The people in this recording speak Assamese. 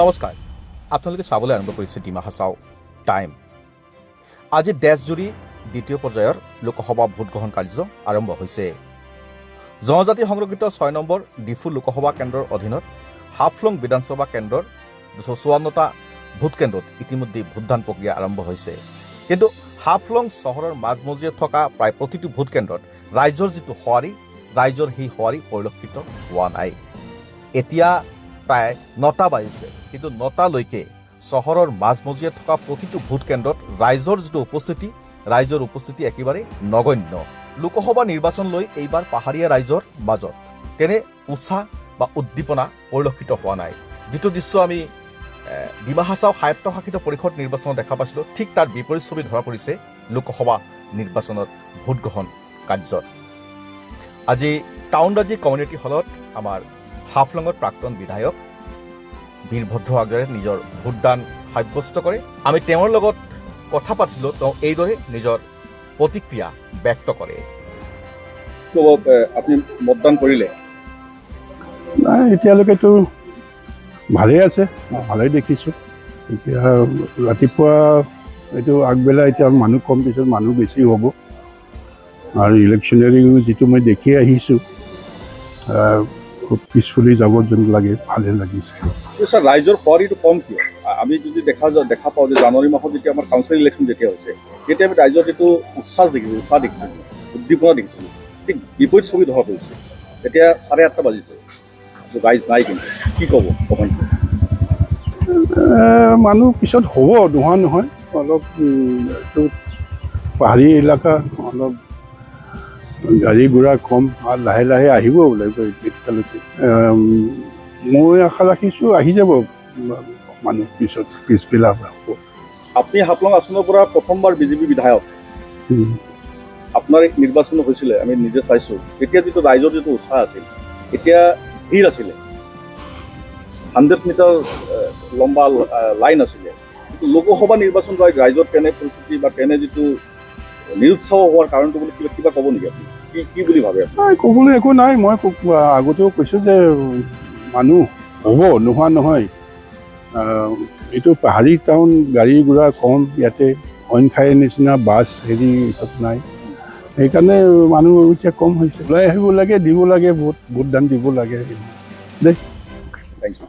নমস্কাৰ, আপোনালোকে চাবলৈ আৰম্ভ কৰিছে ডিমা হাছাও টাইম। আজি দেশজুৰি দ্বিতীয় পৰ্যায়ৰ লোকসভা ভোটগ্ৰহণ কাৰ্য আৰম্ভ হৈছে। জনজাতি সংৰক্ষিত 6 নম্বৰ ডিফু লোকসভা কেন্দ্ৰৰ অধীনত হাফলং বিধানসভা কেন্দ্ৰৰ 254টা ভোট কেন্দ্ৰত ইতিমধ্যে ভোটদান প্ৰক্ৰিয়া আৰম্ভ হৈছে। কিন্তু হাফলং চহৰৰ মাজমজিয়াত থকা প্ৰায় প্ৰতিটো ভোট কেন্দ্ৰত ৰাইজৰ যিটো সঁৱাৰি, ৰাইজৰ সেই সঁৱাৰি পৰিলক্ষিত হোৱা নাই। এতিয়া প্ৰায় 9টা বাজিছে, কিন্তু 9টালৈকে চহৰৰ মাজমজিয়াত থকা প্ৰতিটো ভোট কেন্দ্ৰত ৰাইজৰ যিটো উপস্থিতি একেবাৰে নগণ্য। লোকসভা নিৰ্বাচন লৈ এইবাৰ পাহাৰীয়া ৰাইজৰ মাজত তেনে উৎসাহ বা উদ্দীপনা পৰিলক্ষিত হোৱা নাই। যিটো দৃশ্য আমি ডিমা হাছাও স্বায়ত্তশাসিত পৰিষদ নিৰ্বাচনত দেখা পাইছিলোঁ, ঠিক তাৰ বিপৰীত ছবি ধৰা পৰিছে লোকসভা নিৰ্বাচনত ভোটগ্ৰহণ কাৰ্যত। আজি টাউনৰাজি কমিউনিটি হলত আমাৰ হাফলঙৰ প্ৰাক্তন বিধায়ক বীৰভদ্ৰ হাজৰিকাই নিজৰ ভোটদান সাব্যস্ত কৰে। আমি তেওঁৰ লগত কথা পাতিছিলোঁ, তেওঁ এইদৰে নিজৰ প্ৰতিক্ৰিয়া ব্যক্ত কৰে। আপুনি মতদান কৰিলে? নাই, এতিয়ালৈকেতো ভালেই আছে, ভালেই দেখিছোঁ। এতিয়া ৰাতিপুৱা এইটো আগবেলা এতিয়া মানুহ কম, পিছত মানুহ বেছি হ'ব। আৰু ইলেকশ্যনেৰী যিটো মই দেখি আহিছোঁ, খুব পিছফুলি যাব যেন লাগে, ভালে লাগিছে। ছাৰ, ৰাইজৰ সঁৱাৰিটো কম কিয়? আমি যদি দেখা পাওঁ যে জানুৱাৰী মাহত যেতিয়া আমাৰ কাউন্সিল ইলেকশ্যন যেতিয়া হৈছে, তেতিয়া আমি ৰাইজৰ যিটো উৎসাহ দেখিছিলোঁ, উদ্দীপনা দেখিছিলোঁ, ঠিক বিপৰীত ছবি ধৰা পৰিছে। এতিয়া 8:30 বাজিছে, ৰাইজ নাই, কিন্তু কি ক'ব? মানুহ পিছত হ'ব, নোহোৱা নহয়। অলপ এইটো পাহাৰী এলেকা, অলপ গাড়ী ঘোঁৰা কম, আৰু লাহে লাহে আহিব ওলাব। এতিয়ালৈকে মই আশা ৰাখিছোঁ আহি যাব মানুহ পিছবেলা হ'ব। আপুনি হাফলং আসনৰ পৰা প্ৰথমবাৰ বিজেপি বিধায়ক, আপোনাৰ নিৰ্বাচন হৈছিলে, আমি নিজে চাইছোঁ। এতিয়া যিটো ৰাইজৰ যিটো উৎসাহ আছিল, এতিয়া ভিৰ আছিলে, 100 মিটাৰ লম্বা লাইন আছিলে। লোকসভা নিৰ্বাচন ৰাইজৰ তেনে পৰিস্থিতি বা তেনে যিটো নিৰুৎসাহ হোৱাৰ কাৰণটো বুলি কিবা ক'ব নেকি? আপুনি কি বুলি ভাবে? নাই, ক'বলৈ একো নাই। মই আগতেও কৈছোঁ যে মানুহ হ'ব, নোহোৱা নহয়। এইটো পাহাৰী টাউন, গাড়ী ঘোঁৰা কম, ইয়াতে অইন ঠাইৰ নিচিনা বাছ চব নাই। সেইকাৰণে মানুহ এতিয়া কম হৈছে। ওলাই আহিব লাগে, দিব লাগে, ভোটদান দিব লাগে দেই। Thank U.